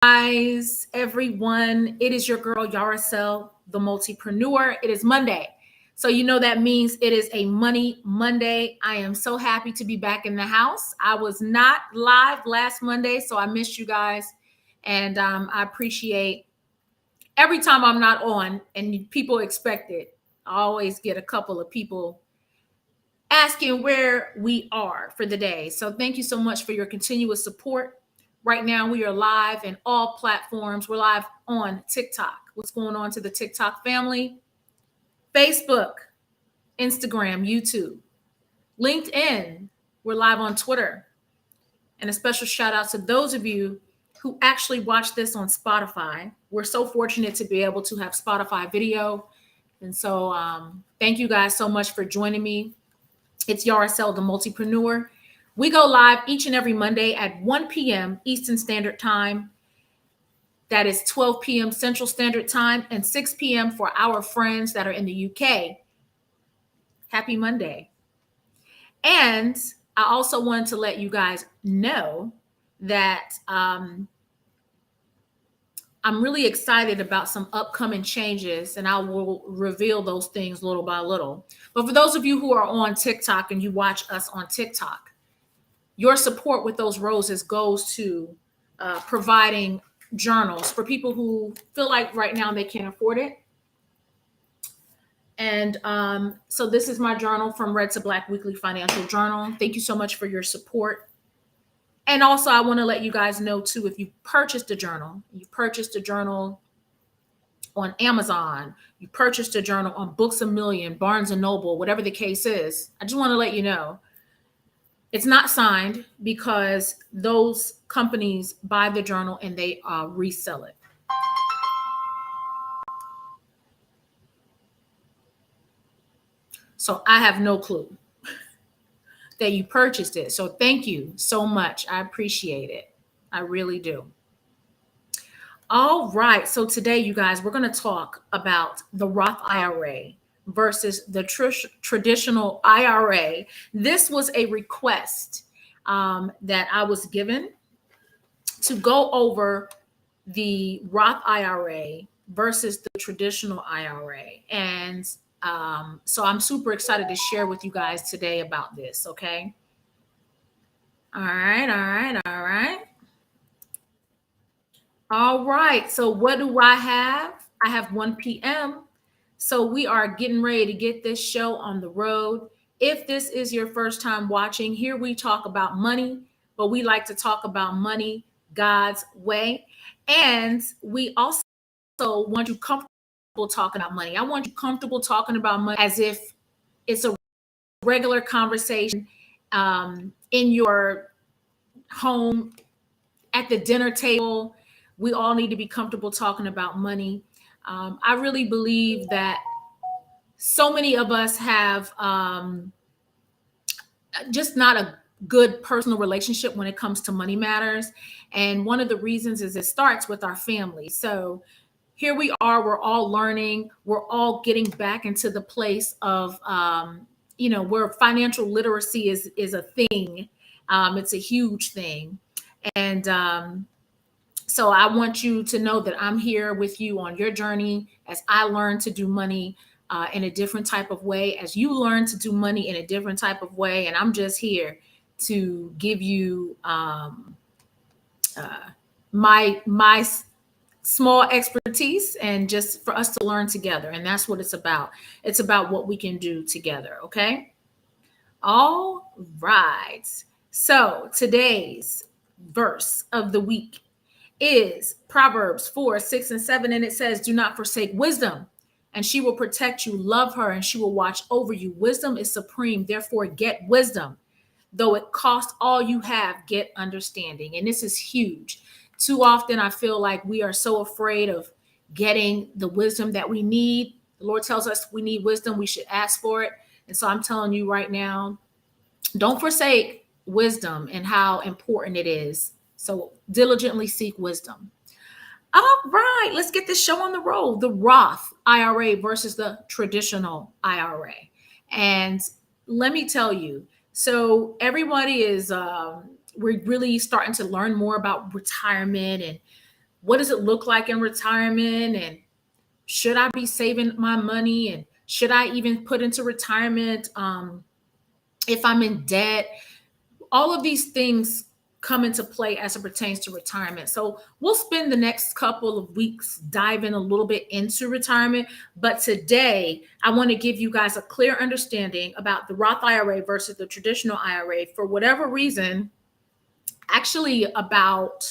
Guys, everyone. It is your girl Yaracel, the multipreneur. It is Monday. So you know that means it is a Money Monday. I am so happy to be back in the house. I was not live last Monday, so I missed you guys. And I appreciate every time I'm not on and people expect it. I always get a couple of people asking where we are for the day. So thank you so much for your continuous support. Right now, we are live in all platforms. We're live on TikTok. What's going on to the TikTok family? Facebook, Instagram, YouTube, LinkedIn. We're live on Twitter. And a special shout out to those of you who actually watch this on Spotify. We're so fortunate to be able to have Spotify video. And so thank you guys so much for joining me. It's Yaracel, the multipreneur. We go live each and every Monday at 1 p.m. Eastern Standard Time. That is 12 p.m. Central Standard Time and 6 p.m. for our friends that are in the UK. Happy Monday. And I also wanted to let you guys know that I'm really excited about some upcoming changes, and I will reveal those things little by little. But for those of you who are on TikTok and you watch us on TikTok, your support with those roses goes to providing journals for people who feel like right now they can't afford it. And so this is my journal from Red to Black Weekly Financial Journal. Thank you so much for your support. And also, I want to let you guys know too, if you purchased a journal on Amazon, you purchased a journal on Books A Million, Barnes and Noble, whatever the case is, I just want to let you know it's not signed because those companies buy the journal and they resell it. So I have no clue that you purchased it. So thank you so much. I appreciate it. I really do. All right. So today, you guys, we're going to talk about the Roth IRA versus the traditional IRA. This was a request that I was given to go over the Roth IRA versus the traditional IRA. And so I'm super excited to share with you guys today about this. Okay. All right. So what do I have? I have 1 p.m. So we are getting ready to get this show on the road. If this is your first time watching, here we talk about money, but we like to talk about money God's way. And we also want you comfortable talking about money. I want you comfortable talking about money as if it's a regular conversation in your home, at the dinner table. We all need to be comfortable talking about money. I really believe that so many of us have just not a good personal relationship when it comes to money matters. And one of the reasons is it starts with our family. So here we are, we're all learning, we're all getting back into the place of, where financial literacy is a thing. It's a huge thing. And so I want you to know that I'm here with you on your journey as I learn to do money in a different type of way, as you learn to do money in a different type of way. And I'm just here to give you my small expertise and just for us to learn together. And that's what it's about. It's about what we can do together. Okay. All right. So today's verse of the week is Proverbs 4, 6, and 7. And it says, do not forsake wisdom, and she will protect you. Love her, and she will watch over you. Wisdom is supreme. Therefore, get wisdom. Though it costs all you have, get understanding. And this is huge. Too often, I feel like we are so afraid of getting the wisdom that we need. The Lord tells us we need wisdom. We should ask for it. And so I'm telling you right now, don't forsake wisdom and how important it is. So diligently seek wisdom. All right, let's get this show on the road. The Roth IRA versus the traditional IRA. And let me tell you, so everybody is, we're really starting to learn more about retirement and what does it look like in retirement? And should I be saving my money? And should I even put into retirement if I'm in debt? All of these things come into play as it pertains to retirement. So we'll spend the next couple of weeks diving a little bit into retirement. But today, I want to give you guys a clear understanding about the Roth IRA versus the traditional IRA. For whatever reason, actually, about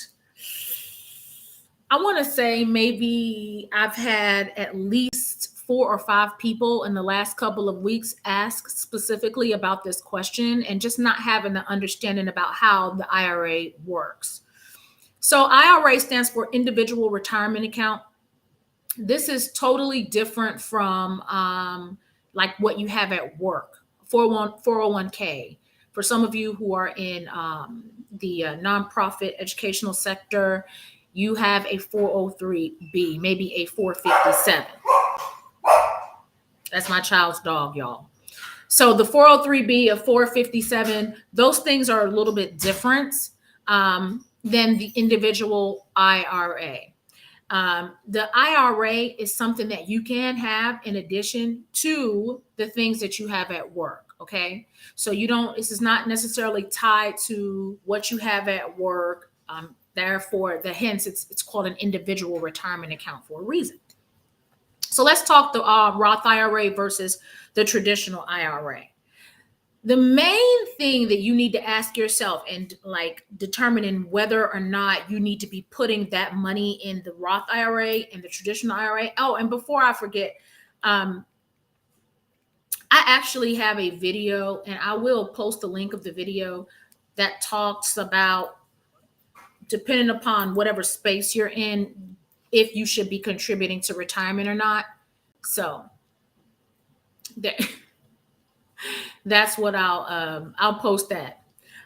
I want to say maybe I've had at least 4 or 5 people in the last couple of weeks ask specifically about this question and just not having the understanding about how the IRA works. So, IRA stands for Individual Retirement Account. This is totally different from like what you have at work, 401k. For some of you who are in the nonprofit educational sector, you have a 403b, maybe a 457. That's my child's dog, y'all. So the 403b, a 457, those things are a little bit different than the individual IRA. The IRA is something that you can have in addition to the things that you have at work. Okay. So this is not necessarily tied to what you have at work. Therefore, hence it's called an individual retirement account for a reason. So let's talk the Roth IRA versus the traditional IRA. The main thing that you need to ask yourself and like determining whether or not you need to be putting that money in the Roth IRA and the traditional IRA. Oh, and before I forget, I actually have a video, and I will post the link of the video that talks about, depending upon whatever space you're in, if you should be contributing to retirement or not. So that's what I'll post that.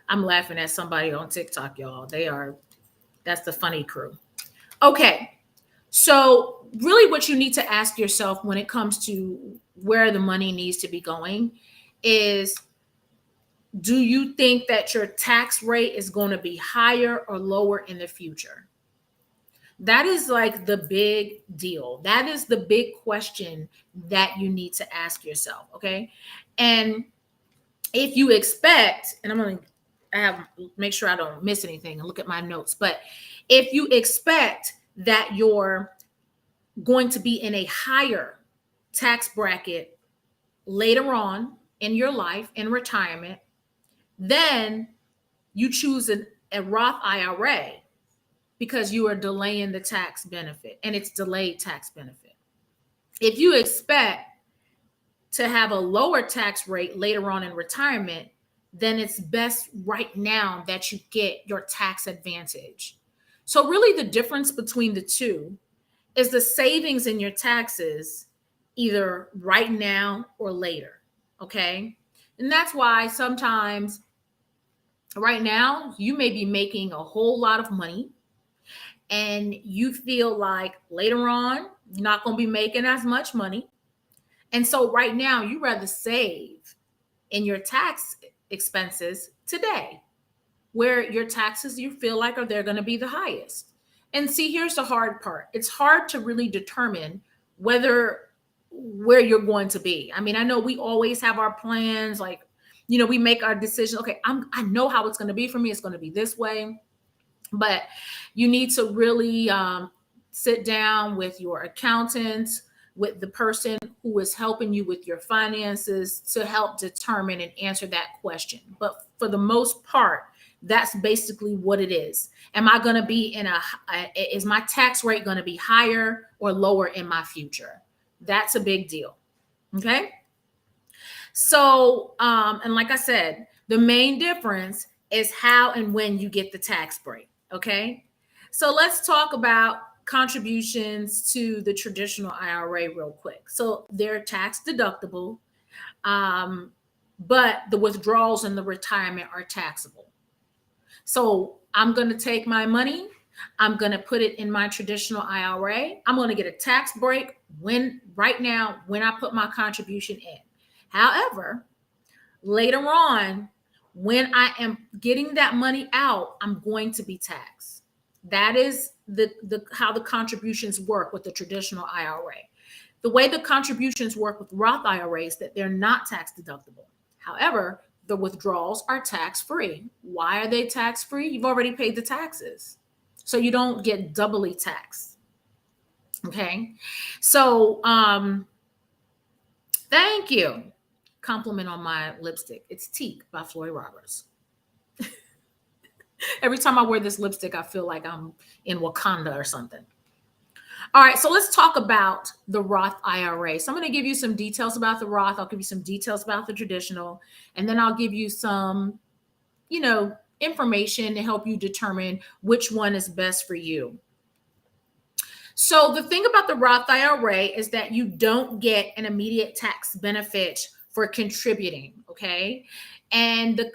I'm laughing at somebody on TikTok, y'all. That's the funny crew. Okay. So really what you need to ask yourself when it comes to where the money needs to be going is, do you think that your tax rate is going to be higher or lower in the future? That is like the big deal. That is the big question that you need to ask yourself. Okay. And if you expect, and make sure I don't miss anything and look at my notes, but if you expect that you're going to be in a higher tax bracket later on in your life in retirement, then you choose a Roth IRA because you are delaying the tax benefit, and it's delayed tax benefit. If you expect to have a lower tax rate later on in retirement, then it's best right now that you get your tax advantage. So really the difference between the two is the savings in your taxes, either right now or later. Okay. And that's why sometimes right now you may be making a whole lot of money and you feel like later on you're not going to be making as much money. And so right now you rather save in your tax expenses today, where your taxes you feel like they're going to be the highest. And see, here's the hard part. It's hard to really determine where you're going to be. I mean, I know we always have our plans, like, we make our decision. Okay, I know how it's going to be for me. It's going to be this way. But you need to really sit down with your accountant, with the person who is helping you with your finances to help determine and answer that question. But for the most part, that's basically what it is. Am I going to be is my tax rate going to be higher or lower in my future? That's a big deal. Okay. So, and like I said, the main difference is how and when you get the tax break. Okay. So let's talk about contributions to the traditional IRA real quick. So they're tax deductible, but the withdrawals in the retirement are taxable. So I'm going to take my money, I'm going to put it in my traditional IRA. I'm going to get a tax break right now when I put my contribution in. However, later on, when I am getting that money out, I'm going to be taxed. That is the how the contributions work with the traditional IRA. The way the contributions work with Roth IRAs that they're not tax deductible. However, the withdrawals are tax free. Why are they tax free? You've already paid the taxes. So you don't get doubly taxed. Okay. So thank you. Compliment on my lipstick. It's Teak by Floyd Roberts. Every time I wear this lipstick, I feel like I'm in Wakanda or something. All right, so let's talk about the Roth IRA. So I'm going to give you some details about the Roth. I'll give you some details about the traditional, and then I'll give you some, information to help you determine which one is best for you. So the thing about the Roth IRA is that you don't get an immediate tax benefit for contributing, okay? And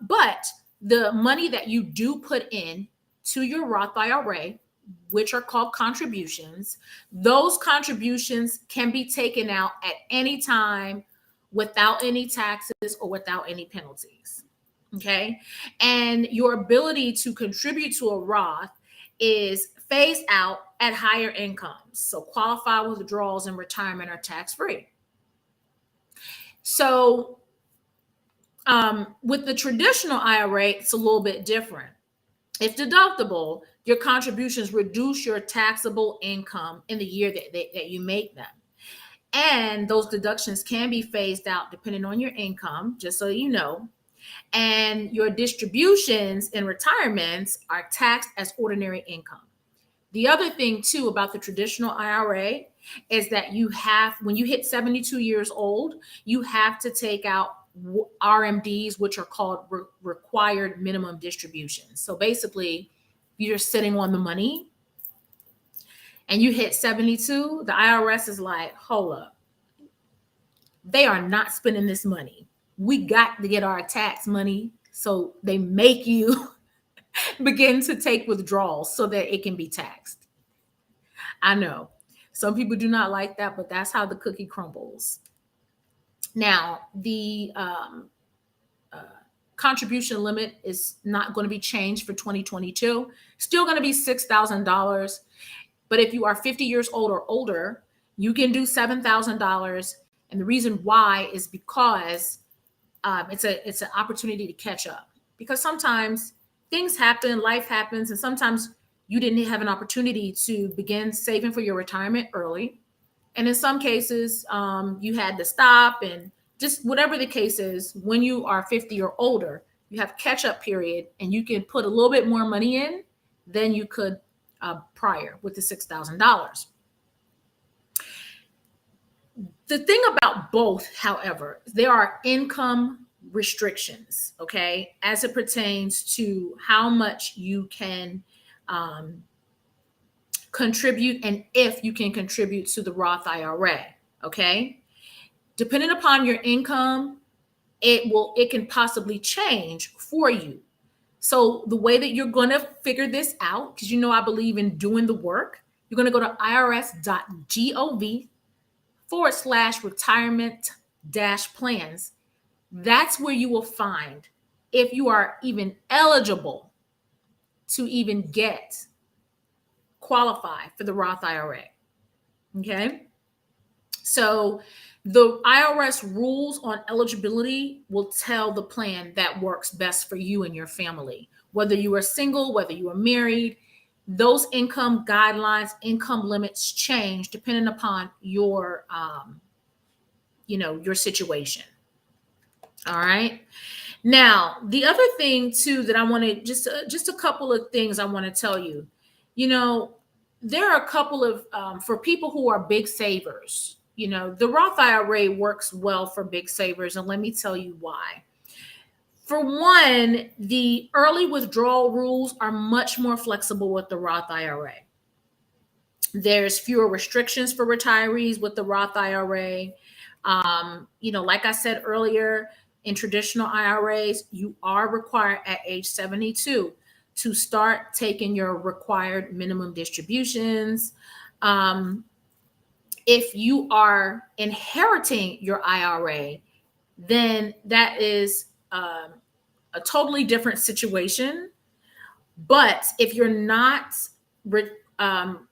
but the money that you do put in to your Roth IRA, which are called contributions, those contributions can be taken out at any time without any taxes or without any penalties. Okay. And your ability to contribute to a Roth is phased out at higher incomes. So qualified withdrawals in retirement are tax free. So with the traditional IRA, it's a little bit different. If deductible, your contributions reduce your taxable income in the year that you make them. And those deductions can be phased out depending on your income, just so you know. And your distributions in retirements are taxed as ordinary income. The other thing, too, about the traditional IRA is that when you hit 72 years old, you have to take out RMDs, which are called required minimum distributions. So basically, you're sitting on the money and you hit 72, the IRS is like, hold up. They are not spending this money. We got to get our tax money. So they make you begin to take withdrawals so that it can be taxed. I know some people do not like that, but that's how the cookie crumbles. Now, the contribution limit is not going to be changed for 2022. Still going to be $6,000. But if you are 50 years old or older, you can do $7,000. And the reason why is because it's an opportunity to catch up. Because sometimes things happen, life happens, and sometimes you didn't have an opportunity to begin saving for your retirement early. And in some cases, you had to stop, and just whatever the case is, when you are 50 or older, you have catch-up period, and you can put a little bit more money in than you could prior with the $6,000. The thing about both, however, there are income restrictions, okay, as it pertains to how much you can contribute and if you can contribute to the Roth IRA, okay? Depending upon your income, it can possibly change for you. So the way that you're going to figure this out, because I believe in doing the work, you're going to go to irs.gov/retirement-plans. That's where you will find if you are even eligible to even qualify for the Roth IRA. Okay. So the IRS rules on eligibility will tell the plan that works best for you and your family. Whether you are single, whether you are married, those income guidelines, income limits change depending upon your situation. All right. Now, the other thing too that I want to just a couple of things I want to tell you. There are a couple of for people who are big savers. The Roth IRA works well for big savers, and let me tell you why. For one, the early withdrawal rules are much more flexible with the Roth IRA. There's fewer restrictions for retirees with the Roth IRA. Like I said earlier, in traditional IRAs, you are required at age 72 to start taking your required minimum distributions. If you are inheriting your IRA, then that is a totally different situation. But if you're not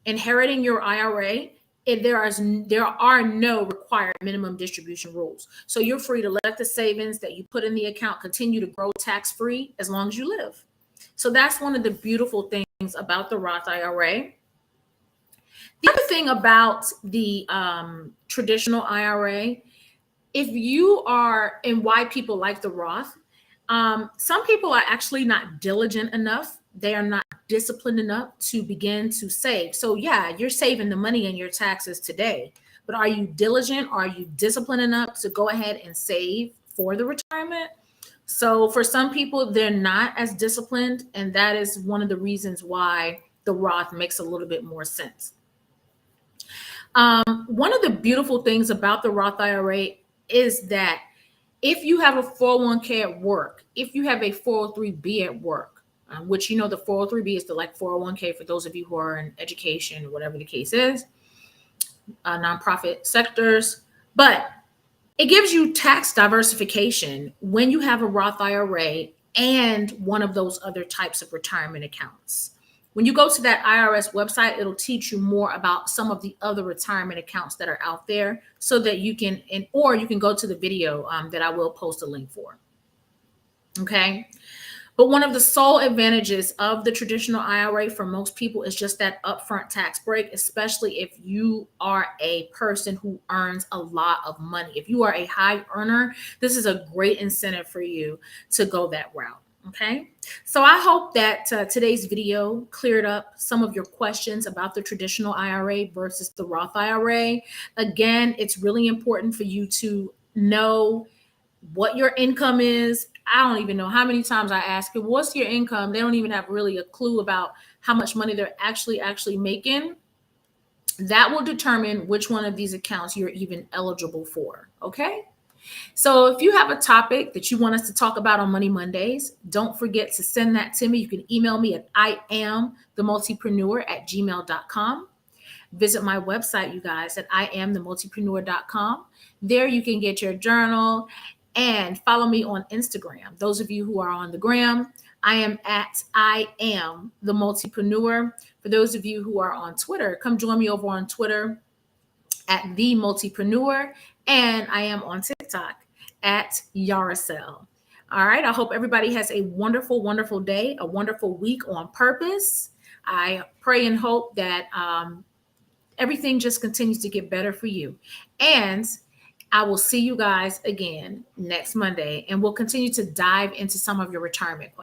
inheriting your IRA, there are no required minimum distribution rules. So you're free to let the savings that you put in the account continue to grow tax free as long as you live. So that's one of the beautiful things about the Roth IRA. The other thing about the traditional IRA, if you are, and why people like the Roth, some people are actually not diligent enough. They are not disciplined enough to begin to save. So yeah, you're saving the money in your taxes today, but are you diligent? Are you disciplined enough to go ahead and save for the retirement? So for some people, they're not as disciplined, and that is one of the reasons why the Roth makes a little bit more sense. One of the beautiful things about the Roth IRA is that if you have a 401k at work, if you have a 403b at work, which you know the 403b is the like 401k for those of you who are in education or whatever the case is, nonprofit sectors, but it gives you tax diversification when you have a Roth IRA and one of those other types of retirement accounts. When you go to that IRS website, it'll teach you more about some of the other retirement accounts that are out there so that you can, or you can go to the video that I will post a link for. Okay. But one of the sole advantages of the traditional IRA for most people is just that upfront tax break, especially if you are a person who earns a lot of money. If you are a high earner, this is a great incentive for you to go that route. Okay, so I hope that today's video cleared up some of your questions about the traditional IRA versus the Roth IRA. Again, it's really important for you to know what your income is. I don't even know how many times I ask you, what's your income? They don't even have really a clue about how much money they're actually making. That will determine which one of these accounts you're even eligible for. Okay. So if you have a topic that you want us to talk about on Money Mondays, don't forget to send that to me. You can email me at iamthemultipreneur@gmail.com. Visit my website, you guys, at iamthemultipreneur.com. There you can get your journal and follow me on Instagram. Those of you who are on the gram, I am at I am the multipreneur. For those of you who are on Twitter, come join me over on Twitter at the multipreneur, and I am on TikTok at Yaracel. All right. I hope everybody has a wonderful, wonderful day, a wonderful week on purpose. I pray and hope that everything just continues to get better for you. And I will see you guys again next Monday, and we'll continue to dive into some of your retirement questions.